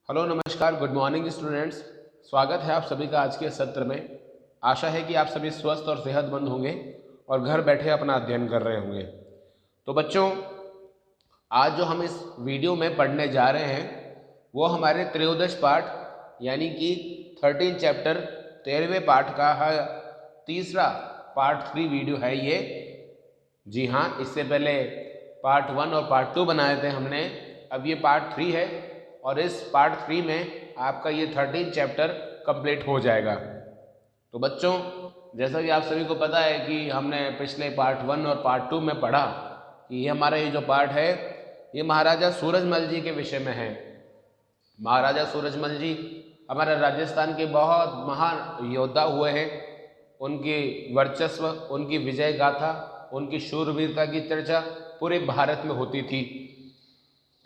Hello नमस्कार, good morning students. स्वागत है आप सभी का आज के सत्र में। आशा है कि आप सभी स्वस्थ और सेहतमंद होंगे और घर बैठे अपना अध्ययन कर रहे होंगे। तो बच्चों, आज जो हम इस वीडियो में पढ़ने जा रहे हैं वो हमारे त्रयोदश पाठ यानी कि 13 चैप्टर 13वें पाठ का तीसरा पार्ट 3 वीडियो है ये। जी हाँ, इससे पहले पार्ट 1 और पार्ट 2 बनाए थे हमने। अब ये पार्ट 3 है और इस पार्ट 3 में आपका ये 13 चैप्टर कंप्लीट हो जाएगा। तो बच्चों, जैसा कि आप सभी को पता है कि हमने पिछले पार्ट 1 और पार्ट 2 में पढ़ा कि ये हमारा ये जो पार्ट है ये महाराजा सूरजमल जी के विषय में है। महाराजा सूरजमल जी हमारे राजस्थान के बहुत महान योद्धा हुए हैं। उनकी वर्चस्व, उनकी विजय गाथा, उनकी शूरवीरता की चर्चा पूरे भारत में होती थी।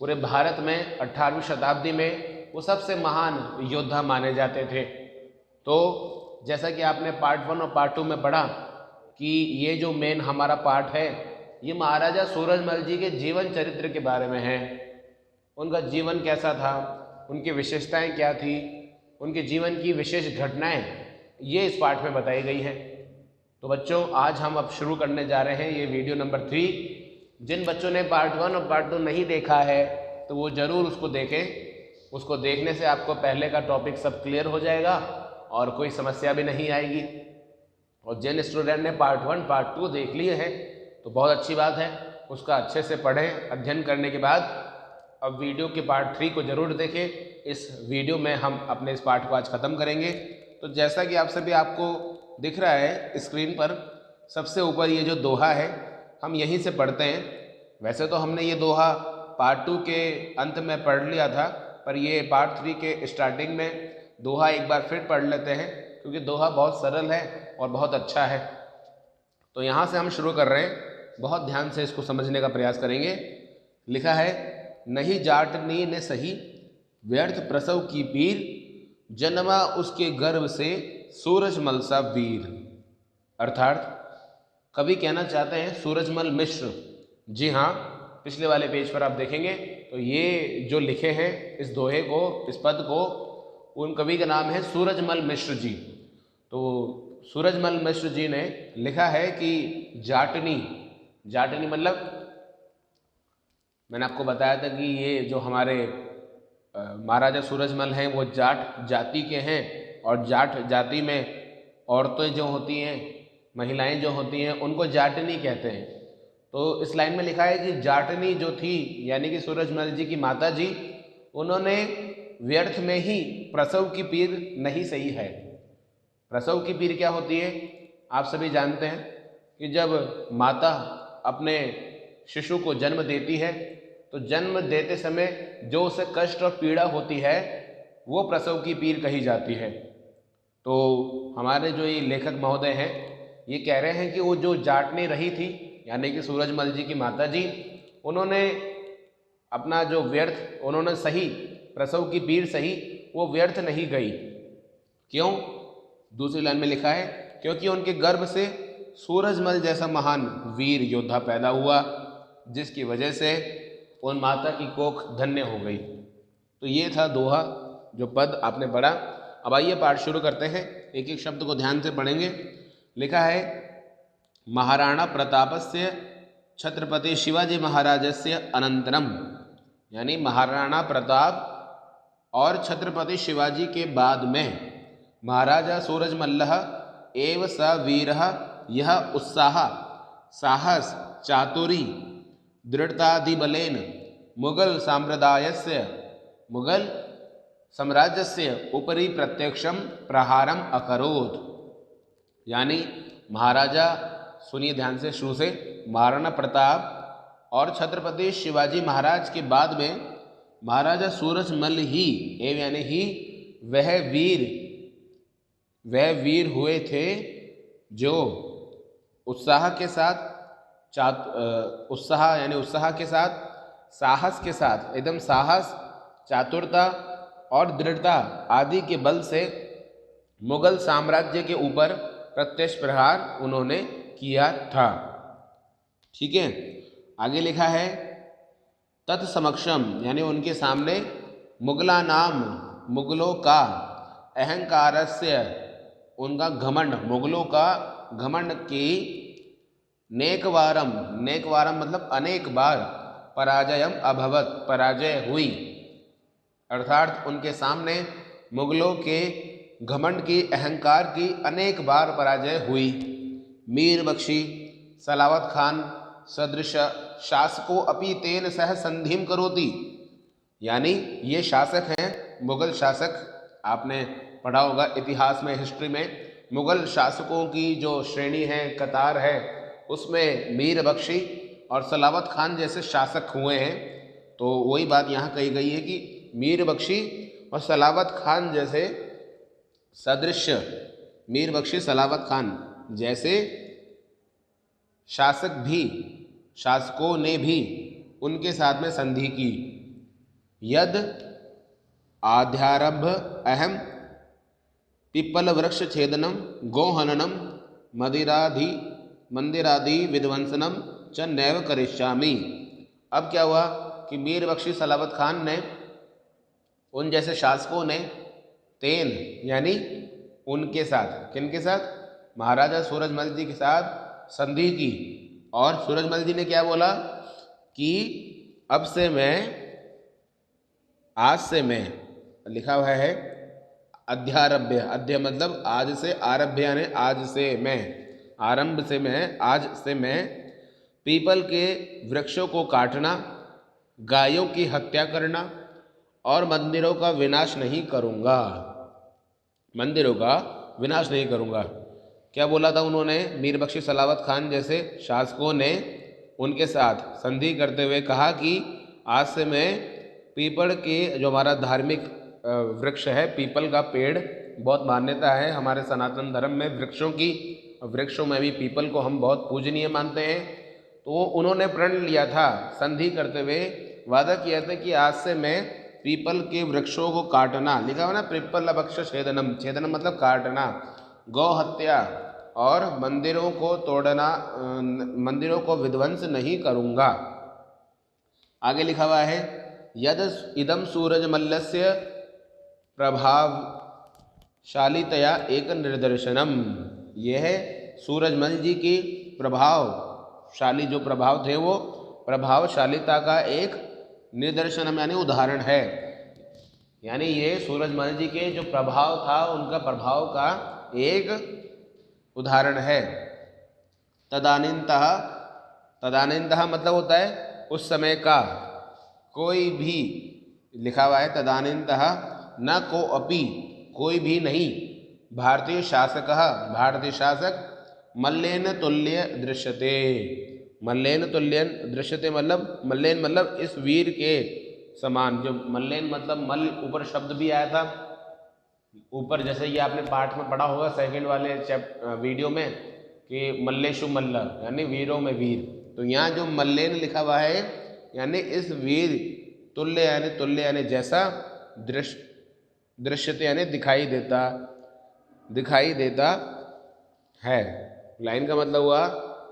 पूरे भारत में 18वीं शताब्दी में वो सबसे महान योद्धा माने जाते थे। तो जैसा कि आपने पार्ट 1 और पार्ट 2 में पढ़ा कि ये जो मेन हमारा पार्ट है ये महाराजा सूरजमल जी के जीवन चरित्र के बारे में है। उनका जीवन कैसा था, उनकी विशेषताएं क्या थी, उनके जीवन की विशेष घटनाएं ये इस पाठ में बताई गई हैं। तो बच्चों, आज हम अब शुरू करने जा रहे हैं ये वीडियो नंबर 3। जिन बच्चों ने पार्ट 1 और पार्ट 2 नहीं देखा है तो वो ज़रूर उसको देखें। उसको देखने से आपको पहले का टॉपिक सब क्लियर हो जाएगा और कोई समस्या भी नहीं आएगी। और जिन स्टूडेंट ने पार्ट 1 पार्ट 2 देख लिए हैं तो बहुत अच्छी बात है, उसका अच्छे से पढ़ें। अध्ययन करने के बाद अब वीडियो के पार्ट 3 को ज़रूर देखें। इस वीडियो में हम अपने इस पार्ट को आज ख़त्म करेंगे। तो जैसा कि आपको दिख रहा है स्क्रीन पर, सबसे ऊपर ये जो दोहा है हम यहीं से पढ़ते हैं। वैसे तो हमने ये दोहा पार्ट 2 के अंत में पढ़ लिया था, पर ये पार्ट 3 के स्टार्टिंग में दोहा एक बार फिर पढ़ लेते हैं क्योंकि दोहा बहुत सरल है और बहुत अच्छा है। तो यहाँ से हम शुरू कर रहे हैं, बहुत ध्यान से इसको समझने का प्रयास करेंगे। लिखा है, नहीं जाटनी ने सही व्यर्थ प्रसव की पीर, जन्मा उसके गर्भ से सूरजमल सा वीर। अर्थात कवि कहना चाहते हैं सूरजमल मिश्र। जी हाँ, पिछले वाले पेज पर आप देखेंगे तो ये जो लिखे हैं इस दोहे को, इस पद को, उन कवि का नाम है सूरजमल मिश्र जी। तो सूरजमल मिश्र जी ने लिखा है कि जाटनी, जाटनी मतलब मैंने आपको बताया था कि ये जो हमारे महाराजा सूरजमल हैं वो जाट जाति के हैं और जाट जाति में औरतें जो होती हैं, महिलाएं जो होती हैं, उनको जाटनी कहते हैं। तो इस लाइन में लिखा है कि जाटनी जो थी यानी कि सूरजमल जी की माता जी, उन्होंने व्यर्थ में ही प्रसव की पीर नहीं सही है। प्रसव की पीर क्या होती है आप सभी जानते हैं कि जब माता अपने शिशु को जन्म देती है तो जन्म देते समय जो उसे कष्ट और पीड़ा होती है वो प्रसव की पीर कही जाती है। तो हमारे जो ये लेखक महोदय हैं ये कह रहे हैं कि वो जो जाटनी रही थी यानी कि सूरजमल जी की माता जी, उन्होंने अपना जो व्यर्थ उन्होंने सही, प्रसव की पीर सही, वो व्यर्थ नहीं गई। क्यों? दूसरी लाइन में लिखा है, क्योंकि उनके गर्भ से सूरजमल जैसा महान वीर योद्धा पैदा हुआ, जिसकी वजह से उन माता की कोख धन्य हो गई। तो ये था दोहा, जो पद आपने पढ़ा। अब आइए पाठ शुरू करते हैं, एक एक शब्द को ध्यान से पढ़ेंगे। लिखा है, महाराणा प्रतापस्य छत्रपति शिवाजी महाराजस्य अनंतरम, यानी महाराणा प्रताप और छत्रपति शिवाजी के बाद में महाराजा सूरजमल्लः एव स वीरः यह उत्साह साहस चातुरी दृढ़तादिबलेन मुगल साम्राज्यस्य उपरि प्रत्यक्षम प्रहारम अकरोत्। यानी महाराजा, सुनिए ध्यान से शुरू से, महाराणा प्रताप और छत्रपति शिवाजी महाराज के बाद में महाराजा सूरजमल ही एवं यानी ही वह वीर हुए थे जो उत्साह के साथ उत्साह के साथ, साहस के साथ, एकदम साहस, चातुरता और दृढ़ता आदि के बल से मुगल साम्राज्य के ऊपर प्रत्यक्ष प्रहार उन्होंने किया था। ठीक है, आगे लिखा है, तत्समक्षम यानी उनके सामने मुगला नाम, मुगलों का, अहंकारस्य, उनका घमंड, मुगलों का घमंड की, नेकवारम, नेकवारम मतलब अनेक बार, पराजयम अभवत, पराजय हुई, अर्थात उनके सामने मुगलों के घमंड की, अहंकार की अनेक बार पराजय हुई। मीर बख्शी सलावत खान सदृश शासको अपि तेन सह संधिम करोति, यानी ये शासक हैं, मुगल शासक, आपने पढ़ा होगा इतिहास में, हिस्ट्री में, मुगल शासकों की जो श्रेणी है, कतार है, उसमें मीर बख्शी और सलावत खान जैसे शासक हुए हैं। तो वही बात यहाँ कही गई है कि मीर बख्शी और सलावत खान जैसे सदृश, मीर बख्शी सलावत खान जैसे शासक भी, शासकों ने भी उनके साथ में संधि की। यद आध्यारभ अहम पिप्पल वृक्ष छेदनम गोहननम मंदिरादि विध्वंसनम च नैव करिष्यामि। अब क्या हुआ कि मीर बख्शी सलावत खान ने, उन जैसे शासकों ने, तेन यानी उनके साथ, किनके साथ, महाराजा सूरजमल जी के साथ संधि की। और सूरजमल जी ने क्या बोला कि अब से मैं, आज से मैं, लिखा हुआ है अध्यारभ्य, अध्य मतलब आज से, आरभ्य यानी आज से मैं, आरंभ से मैं, आज से मैं पीपल के वृक्षों को काटना, गायों की हत्या करना और मंदिरों का विनाश नहीं करूँगा, मंदिरों का विनाश नहीं करूँगा। क्या बोला था उन्होंने, मीर बख्शी सलावत खान जैसे शासकों ने उनके साथ संधि करते हुए कहा कि आज से मैं पीपल के, जो हमारा धार्मिक वृक्ष है, पीपल का पेड़, बहुत मान्यता है हमारे सनातन धर्म में वृक्षों की, वृक्षों में भी पीपल को हम बहुत पूजनीय मानते हैं। तो उन्होंने प्रण लिया था, संधि करते हुए वादा किया था कि आज से मैं पीपल के वृक्षों को काटना, लिखा हुआ ना पीपल वृक्ष छेदनम, छेदनम मतलब काटना, गौ हत्या और मंदिरों को तोड़ना, मंदिरों को विध्वंस नहीं करूँगा। आगे लिखा हुआ है यद इदम सूरजमल्लस्य प्रभावशालीतया एक निदर्शनम, यह है सूरजमल जी की प्रभावशाली, जो प्रभाव थे वो प्रभावशालीता का एक निदर्शनम यानी उदाहरण है। यानी ये सूरजमल जी के जो प्रभाव था, उनका प्रभाव का एक उदाहरण है। तदानीन्तः, तदानीन्तः मतलब होता है उस समय का, कोई भी, लिखा हुआ है तदानीन्तः न को अपि, कोई भी नहीं, भारतीय शासक, भारतीय शासक मल्लेन तुल्य दृश्यते, मल्लेन तुल्यन दृश्यते मतलब, मल्लेन मतलब इस वीर के समान, जो मल्लेन मतलब मल ऊपर शब्द भी आया था ऊपर, जैसे ये आपने पाठ में पढ़ा होगा सेकंड वाले वीडियो में कि मल्लेशु मल्ल यानी वीरों में वीर। तो यहाँ जो मल्लेन लिखा हुआ है यानी इस वीर, तुल्य यानी जैसा, दृश्यते यानी दिखाई देता है। लाइन का मतलब हुआ,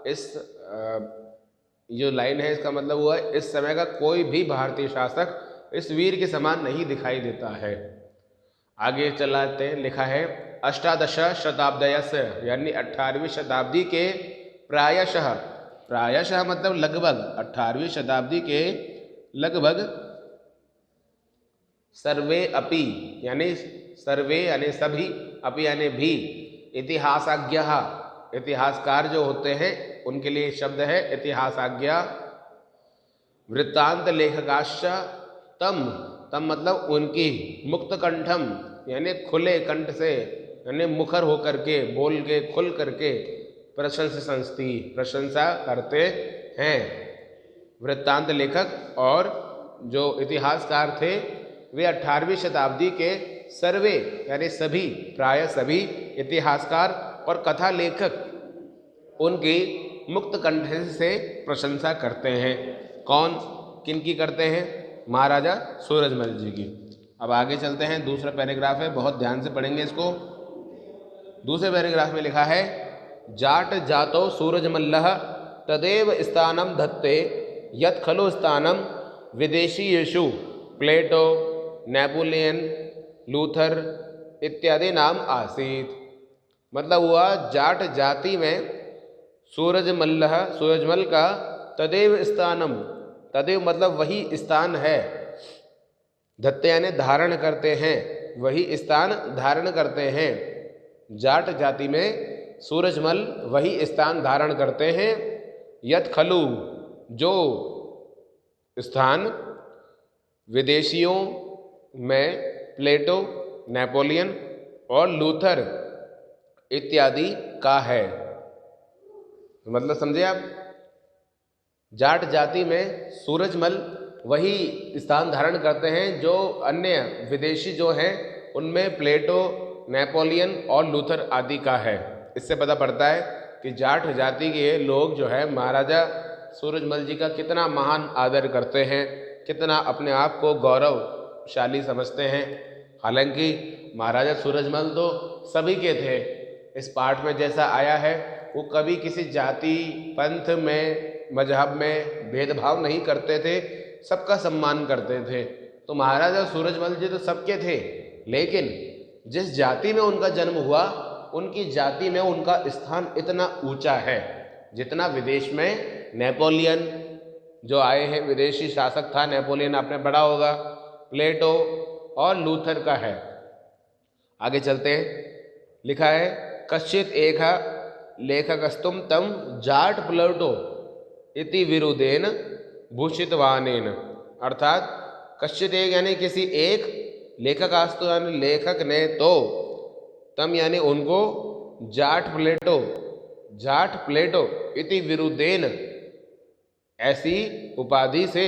इस जो लाइन है इसका मतलब हुआ इस समय का कोई भी भारतीय शासक इस वीर के समान नहीं दिखाई देता है। आगे चलाते हैं, लिखा है अष्टादश शताब्दयस्य यानी 18वीं शताब्दी के प्रायशः, प्रायशः मतलब लगभग, 18वीं शताब्दी के लगभग सर्वे अपि यानी सर्वे यानी सभी, अपि यानी भी, इतिहासज्ञः इतिहासकार जो होते हैं उनके लिए शब्द है इतिहासज्ञ, वृत्तांत लेखकाश्च तम, तम मतलब उनकी, मुक्त कंठम यानी खुले कंठ से, यानी मुखर होकर के, बोल के, खुल करके, प्रशंसन्ति प्रशंसा करते हैं। वृत्तांत लेखक और जो इतिहासकार थे वे 18वीं शताब्दी के सर्वे यानी सभी, प्राय सभी इतिहासकार और कथा लेखक उनकी मुक्त कंठ से प्रशंसा करते हैं। कौन, किनकी करते हैं? महाराजा सूरजमल जी की। अब आगे चलते हैं, दूसरा पैराग्राफ है, बहुत ध्यान से पढ़ेंगे इसको। दूसरे पैराग्राफ में लिखा है जाट जातो सूरजमल्लः तदेव स्थानम धत्ते यत् खलु स्थानम विदेशीयेषु प्लेटो नेपोलियन, लूथर इत्यादि नाम आसीत। मतलब हुआ जाट जाति में सूरजमल का तदेव स्थानम, तदेव मतलब वही स्थान है, धत्ते यानी धारण करते हैं, वही स्थान धारण करते हैं। जाट जाति में सूरजमल वही स्थान धारण करते हैं। यत खलु जो स्थान विदेशियों में प्लेटो, नेपोलियन और लूथर इत्यादि का है। मतलब समझे आप, जाट जाति में सूरजमल वही स्थान धारण करते हैं जो अन्य विदेशी जो हैं उनमें प्लेटो, नेपोलियन और लूथर आदि का है। इससे पता पड़ता है कि जाट जाति के लोग जो है महाराजा सूरजमल जी का कितना महान आदर करते हैं, कितना अपने आप को गौरवशाली समझते हैं। हालांकि महाराजा सूरजमल तो सभी के थे। इस पाठ में जैसा आया है वो कभी किसी जाति, पंथ में, मजहब में भेदभाव नहीं करते थे, सबका सम्मान करते थे। तो महाराजा सूरजमल जी तो सबके थे, लेकिन जिस जाति में उनका जन्म हुआ उनकी जाति में उनका स्थान इतना ऊंचा है जितना विदेश में नेपोलियन जो आए हैं, विदेशी शासक था नेपोलियन, आपने पढ़ा होगा, प्लेटो और लूथर का है। आगे चलते हैं। लिखा है कश्चित एका लेखकस्तुम तम जाट प्लेटो इति विरुदेन भूषितवानेन। अर्थात कश्चित एक यानी किसी एक, लेखकास्तु यानी लेखक ने, तो तम यानी उनको, जाट प्लेटो इति विरुदेन ऐसी उपाधि से,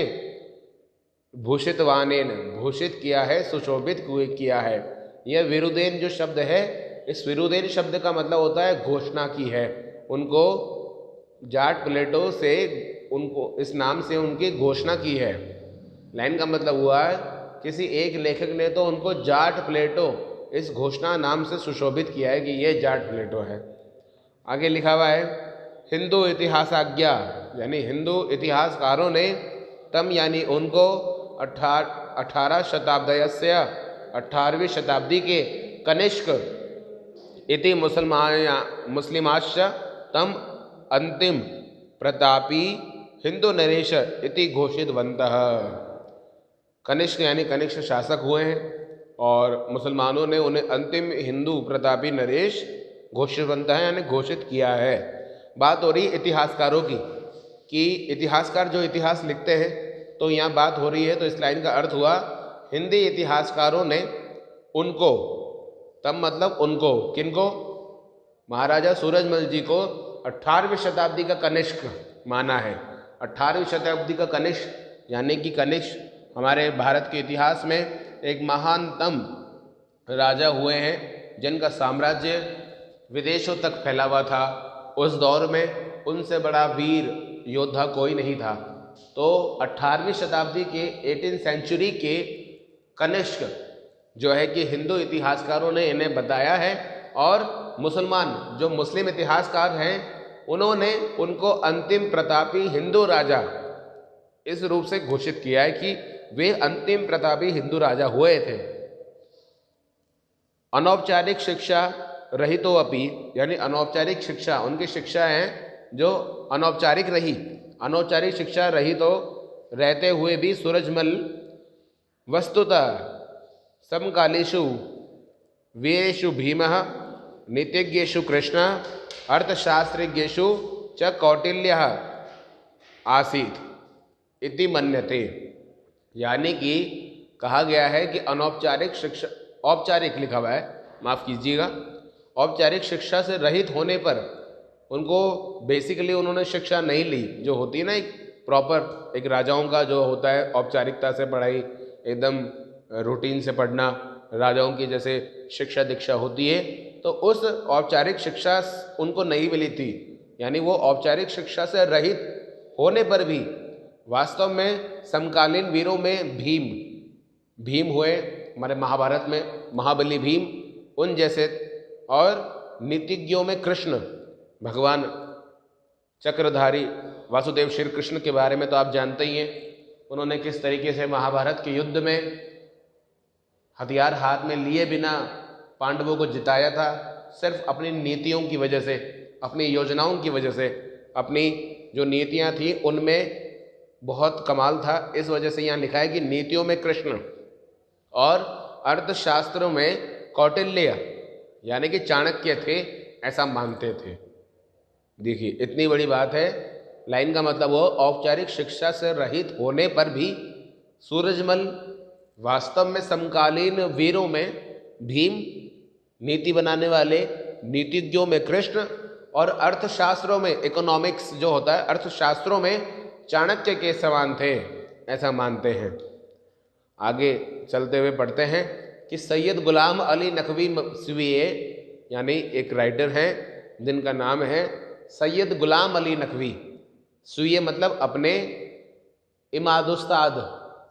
भूषितवानेन भूषित किया है, सुशोभित किया है। यह विरुदेन जो शब्द है, इस विरुदेन शब्द का मतलब होता है घोषणा की है। उनको जाट प्लेटो से, उनको इस नाम से उनकी घोषणा की है। लाइन का मतलब हुआ है किसी एक लेखक ने तो उनको जाट प्लेटो इस घोषणा नाम से सुशोभित किया है कि ये जाट प्लेटो है। आगे लिखा हुआ है हिंदू इतिहासाज्ञा यानी हिंदू इतिहासकारों ने तम यानी उनको 18वीं शताब्दी के कनिष्क इति मुस्लिमाश्च तम अंतिम प्रतापी हिंदू नरेश इति घोषितवन्तः। कनिष्क यानी कनिष्क शासक हुए हैं और मुसलमानों ने उन्हें अंतिम हिंदू प्रतापी नरेश घोषितवन्तः यानी घोषित किया है। बात हो रही इतिहासकारों की कि इतिहासकार जो इतिहास लिखते हैं, तो यहाँ बात हो रही है। तो इस लाइन का अर्थ हुआ हिंदी इतिहासकारों ने उनको, तब मतलब उनको, किनको, महाराजा सूरजमल जी को 18वीं शताब्दी का कनिष्क माना है। 18वीं शताब्दी का कनिष्क यानी कि कनिष्क हमारे भारत के इतिहास में एक महानतम राजा हुए हैं जिनका साम्राज्य विदेशों तक फैला हुआ था। उस दौर में उनसे बड़ा वीर योद्धा कोई नहीं था। तो 18वीं शताब्दी के 18th सेंचुरी के कनिष्क जो है कि हिंदू इतिहासकारों ने इन्हें बताया है, और मुसलमान जो मुस्लिम इतिहासकार हैं उन्होंने उनको अंतिम प्रतापी हिंदू राजा इस रूप से घोषित किया है कि वे अंतिम प्रतापी हिंदू राजा हुए थे। अनौपचारिक शिक्षा रहितो अपि यानी अनौपचारिक शिक्षा, उनकी शिक्षा है जो अनौपचारिक रही, अनौपचारिक शिक्षा रहितो रहते हुए भी सूरजमल वस्तुतः समकालीषु वीरेषु भीमः, नीतिज्ञेषु कृष्ण, अर्थशास्त्रज्ञेषु च कौटिल्यः आसीत् इति मन्यते। यानी कि कहा गया है कि अनौपचारिक शिक्षा, औपचारिक लिखा हुआ है, माफ़ कीजिएगा, औपचारिक शिक्षा से रहित होने पर उनको बेसिकली उन्होंने शिक्षा नहीं ली, जो होती है ना एक प्रॉपर, एक राजाओं का जो होता है औपचारिकता से पढ़ाई, एकदम रूटीन से पढ़ना, राजाओं की जैसे शिक्षा दीक्षा होती है, तो उस औपचारिक शिक्षा उनको नहीं मिली थी। यानी वो औपचारिक शिक्षा से रहित होने पर भी वास्तव में समकालीन वीरों में भीम हुए हमारे महाभारत में, महाबली भीम उन जैसे, और नीतिज्ञों में कृष्ण, भगवान चक्रधारी वासुदेव श्री कृष्ण के बारे में तो आप जानते ही हैं, उन्होंने किस तरीके से महाभारत के युद्ध में हथियार हाथ में लिए बिना पांडवों को जिताया था, सिर्फ अपनी नीतियों की वजह से, अपनी योजनाओं की वजह से, अपनी जो नीतियां थी उनमें बहुत कमाल था। इस वजह से यहाँ लिखा है कि नीतियों में कृष्ण और अर्थशास्त्रों में कौटिल्य यानी कि चाणक्य थे, ऐसा मानते थे। देखिए इतनी बड़ी बात है। लाइन का मतलब वो औपचारिक शिक्षा से रहित होने पर भी सूरजमल वास्तव में समकालीन वीरों में भीम, नीति बनाने वाले नीतिज्ञों में कृष्ण और अर्थशास्त्रों में, इकोनॉमिक्स जो होता है अर्थशास्त्रों में, चाणक्य के समान थे, ऐसा मानते हैं। आगे चलते हुए पढ़ते हैं कि सैयद गुलाम अली नकवी सुविये यानी एक राइटर हैं जिनका नाम है सैयद गुलाम अली नकवी। सुविये मतलब अपने, इमादुस्ताद,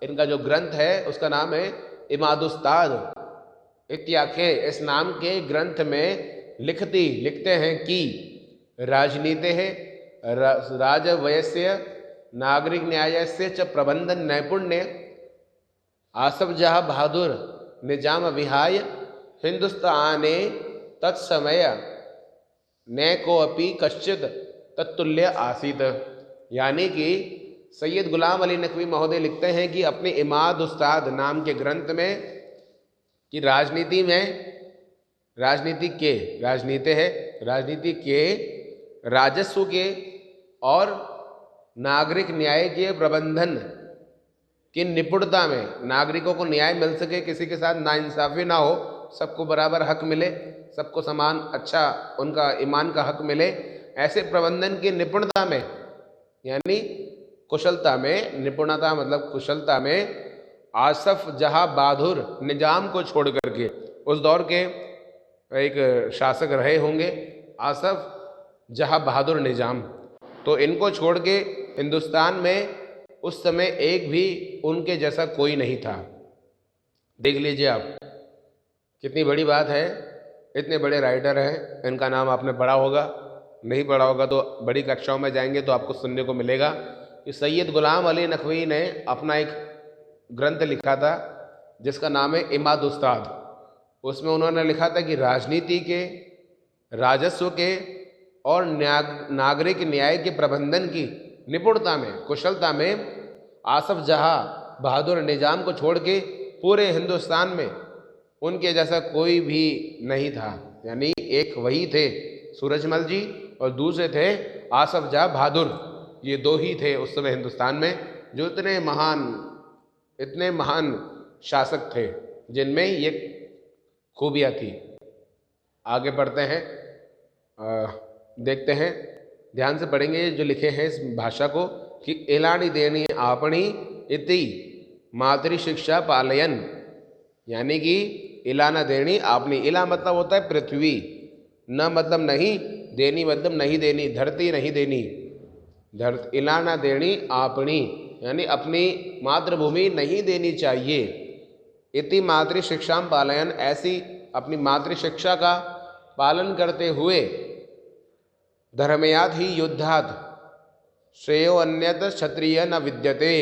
इनका जो ग्रंथ है उसका नाम है इमादुस्ताद इत्याखे। इस नाम के ग्रंथ में लिखते हैं कि राजनीति है राजवयस्य नागरिक न्यायस्य च प्रबंधन नैपुण्य आसफ जहाँ बहादुर निजाम विहाय हिंदुस्ताने तत्समय न को अपि कश्चित तत्तुल्य आसीत। यानी कि सैयद गुलाम अली नकवी महोदय लिखते हैं कि अपने इमाद उस्ताद नाम के ग्रंथ में कि राजनीति के राजस्व के और नागरिक न्याय के प्रबंधन की निपुणता में, नागरिकों को न्याय मिल सके, किसी के साथ नाइंसाफ़ी ना हो, सबको बराबर हक मिले, सबको समान अच्छा उनका ईमान का हक मिले, ऐसे प्रबंधन की निपुणता में यानी कुशलता में, निपुणता मतलब कुशलता में आसफ जहाँ बहादुर निजाम को छोड़ करके, उस दौर के एक शासक रहे होंगे आसफ जहाँ बहादुर निजाम, तो इनको छोड़ के हिंदुस्तान में उस समय एक भी उनके जैसा कोई नहीं था। देख लीजिए आप, कितनी बड़ी बात है। इतने बड़े राइटर हैं, इनका नाम आपने पढ़ा होगा, नहीं पढ़ा होगा तो बड़ी कक्षाओं में जाएंगे तो आपको सुनने को मिलेगा कि सैयद गुलाम अली नकवी ने अपना एक ग्रंथ लिखा था जिसका नाम है इमाद उस्ताद। उसमें उन्होंने लिखा था कि राजनीति के, राजस्व के और नागरिक न्याय के प्रबंधन की निपुणता में, कुशलता में आसफ जहाँ बहादुर निजाम को छोड़ के पूरे हिंदुस्तान में उनके जैसा कोई भी नहीं था। यानी एक वही थे सूरजमल जी और दूसरे थे आसफ जहाँ बहादुर। ये दो ही थे उस समय हिंदुस्तान में जो इतने महान शासक थे जिनमें ये खूबियाँ थी। आगे बढ़ते हैं, देखते हैं, ध्यान से पढ़ेंगे जो लिखे हैं इस भाषा को कि एलानी देनी आपणी इति मातृ शिक्षा पालयन। यानी कि इलाना देनी आपनी, इला मतलब होता है पृथ्वी, न मतलब नहीं, देनी मतलब नहीं देनी, धरती नहीं देनी, इलाना देनी आपनी यानी अपनी मातृभूमि नहीं देनी चाहिए। इति मातृ शिक्षा पालयन, ऐसी अपनी मातृ शिक्षा का पालन करते हुए धर्मयात ही युद्धात श्रेयो अन्यत क्षत्रिय न विद्यते,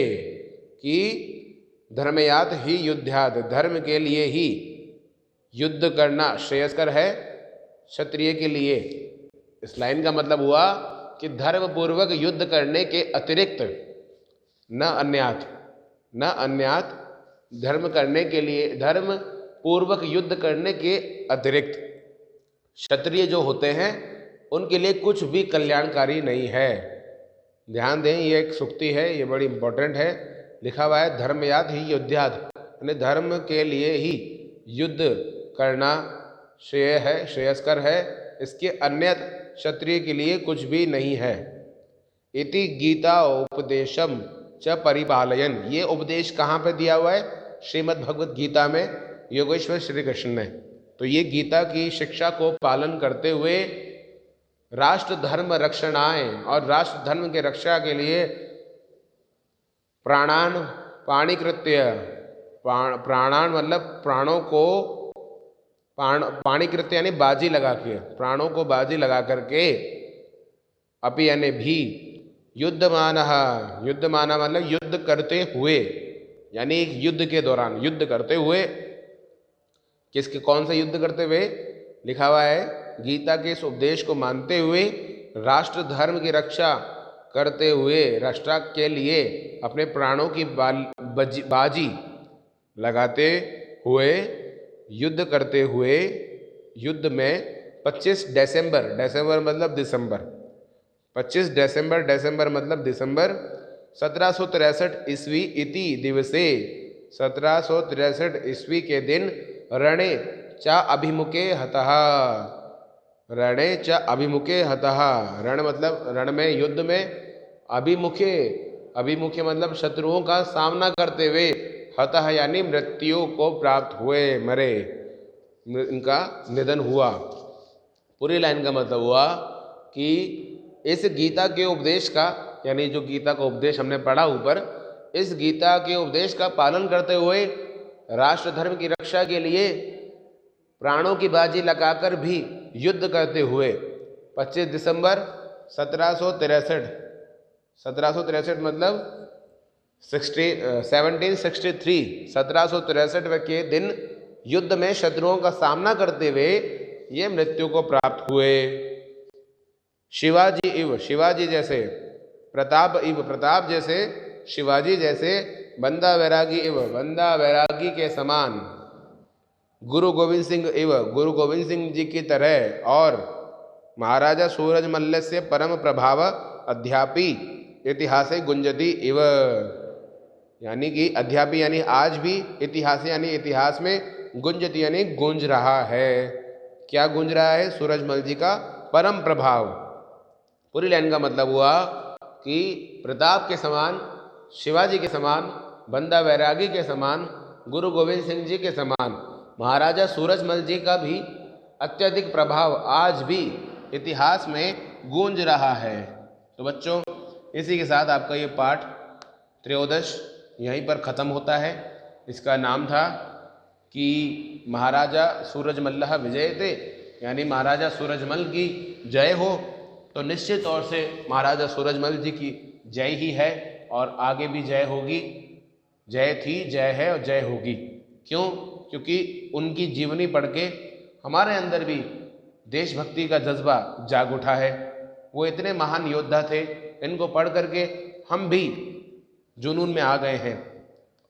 कि धर्मयात ही युद्धात, धर्म के लिए ही युद्ध करना श्रेयस्कर है क्षत्रिय के लिए। इस लाइन का मतलब हुआ कि धर्म पूर्वक युद्ध करने के अतिरिक्त, न अन्यात, धर्म करने के लिए, धर्म पूर्वक युद्ध करने के अतिरिक्त क्षत्रिय जो होते हैं उनके लिए कुछ भी कल्याणकारी नहीं है। ध्यान दें, ये एक सूक्ति है, ये बड़ी इंपॉर्टेंट है। लिखा हुआ है धर्मयात ही युद्धात, यानी धर्म के लिए ही युद्ध करना श्रेय है, श्रेयस्कर है, इसके अन्य क्षत्रिय के लिए कुछ भी नहीं है। इति गीता उपदेशम च परिपालयन, ये उपदेश कहाँ पे दिया हुआ है? श्रीमद् भगवत गीता में योगेश्वर श्री कृष्ण ने। तो ये गीता की शिक्षा को पालन करते हुए राष्ट्र धर्म रक्षणाएं और राष्ट्र धर्म के रक्षा के लिए प्राणान पाणिकृत्य, प्राणान मतलब प्राणों को, पाणिकृत्य यानी बाजी लगा के, प्राणों को बाजी लगा करके, अपि यानी भी, युद्धमानः, युद्धमाना मतलब युद्ध करते हुए, यानी युद्ध के दौरान, युद्ध करते हुए, किसके कौन सा युद्ध करते हुए? लिखा हुआ है गीता के इस उपदेश को मानते हुए, राष्ट्र धर्म की रक्षा करते हुए, राष्ट्र के लिए अपने प्राणों की बाजी लगाते हुए, युद्ध करते हुए, युद्ध में 25 दिसंबर, दिसंबर मतलब दिसंबर, 25 दिसंबर, दिसंबर मतलब दिसंबर 1763 ईस्वी इति दिवसे, 1763 ईस्वी के दिन रणे च अभिमुखे हतः, रणे च अभिमुखे हतः, रण मतलब रण में, युद्ध में, अभिमुखे, अभिमुखे मतलब शत्रुओं का सामना करते हुए, हतः यानी मृत्यु को प्राप्त हुए, मरे, इनका निधन हुआ। पूरी लाइन का मतलब हुआ कि इस गीता के उपदेश का, यानी जो गीता का उपदेश हमने पढ़ा ऊपर, इस गीता के उपदेश का पालन करते हुए, राष्ट्र धर्म की रक्षा के लिए प्राणों की बाजी लगाकर भी युद्ध करते हुए 25 दिसंबर 1763, 1763 मतलब 1763, 1763 के दिन युद्ध में शत्रुओं का सामना करते हुए ये मृत्यु को प्राप्त हुए। शिवाजी इव, शिवाजी जैसे, प्रताप इव, प्रताप जैसे, शिवाजी जैसे, बंदा वैरागी इव, बंदा वैरागी के समान, गुरु गोविंद सिंह इव, गुरु गोविंद सिंह जी की तरह, और महाराजा सूरजमल्ल से परम प्रभाव अध्यापी इतिहासे गुंजती इव, यानी कि अध्यापी यानी आज भी, इतिहास यानी इतिहास में, गुंजती यानी गूंज रहा है। क्या गूंज रहा है? सूरजमल जी का परम प्रभाव। पूरी लाइन का मतलब हुआ कि प्रताप के समान, शिवाजी के समान, बंदा वैरागी के समान, गुरु गोविंद सिंह जी के समान, महाराजा सूरजमल जी का भी अत्यधिक प्रभाव आज भी इतिहास में गूंज रहा है। तो बच्चों, इसी के साथ आपका ये पाठ त्रयोदश यहीं पर ख़त्म होता है। इसका नाम था कि महाराजा सूरजमल्ल विजयते, यानी महाराजा सूरजमल की जय हो। तो निश्चित तौर से महाराजा सूरजमल जी की जय ही है, और आगे भी जय होगी, जय थी, जय है और जय होगी। क्यों? क्योंकि उनकी जीवनी पढ़ के हमारे अंदर भी देशभक्ति का जज्बा जाग उठा है। वो इतने महान योद्धा थे, इनको पढ़ करके हम भी जुनून में आ गए हैं।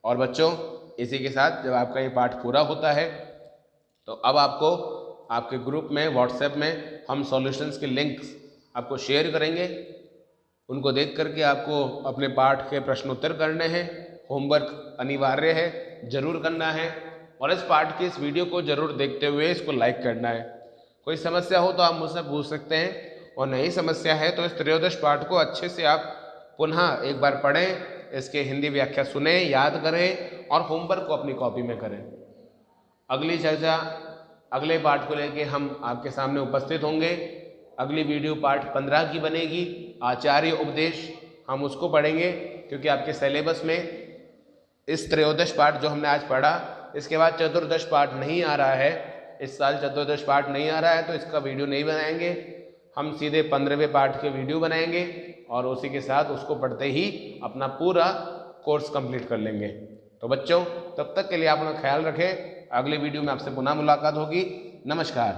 और बच्चों, इसी के साथ जब आपका ये पाठ पूरा होता है तो अब आपको आपके ग्रुप में, व्हाट्सएप में हम सॉल्यूशंस के लिंक्स आपको शेयर करेंगे। उनको देख करके आपको अपने पाठ के प्रश्नोत्तर करने हैं। होमवर्क अनिवार्य है, जरूर करना है, और इस पाठ की इस वीडियो को जरूर देखते हुए इसको लाइक करना है। कोई समस्या हो तो आप मुझसे पूछ सकते हैं, और नई समस्या है तो इस त्रयोदश पाठ को अच्छे से आप पुनः एक बार पढ़ें, इसके हिंदी व्याख्या सुने, याद करें, और होमवर्क को अपनी कॉपी में करें। अगली चर्चा, अगले पाठ को लेके हम आपके सामने उपस्थित होंगे। अगली वीडियो पार्ट 15 की बनेगी, आचार्य उपदेश, हम उसको पढ़ेंगे, क्योंकि आपके सिलेबस में इस त्रयोदश पाठ जो हमने आज पढ़ा, इसके बाद चतुर्दश पाठ नहीं आ रहा है। इस साल चतुर्दश पाठ नहीं आ रहा है, तो इसका वीडियो नहीं बनाएंगे। हम सीधे 15वें पाठ के वीडियो बनाएंगे, और उसी के साथ उसको पढ़ते ही अपना पूरा कोर्स कंप्लीट कर लेंगे। तो बच्चों, तब तक के लिए आप अपना ख्याल रखें। अगले वीडियो में आपसे पुनः मुलाकात होगी। नमस्कार।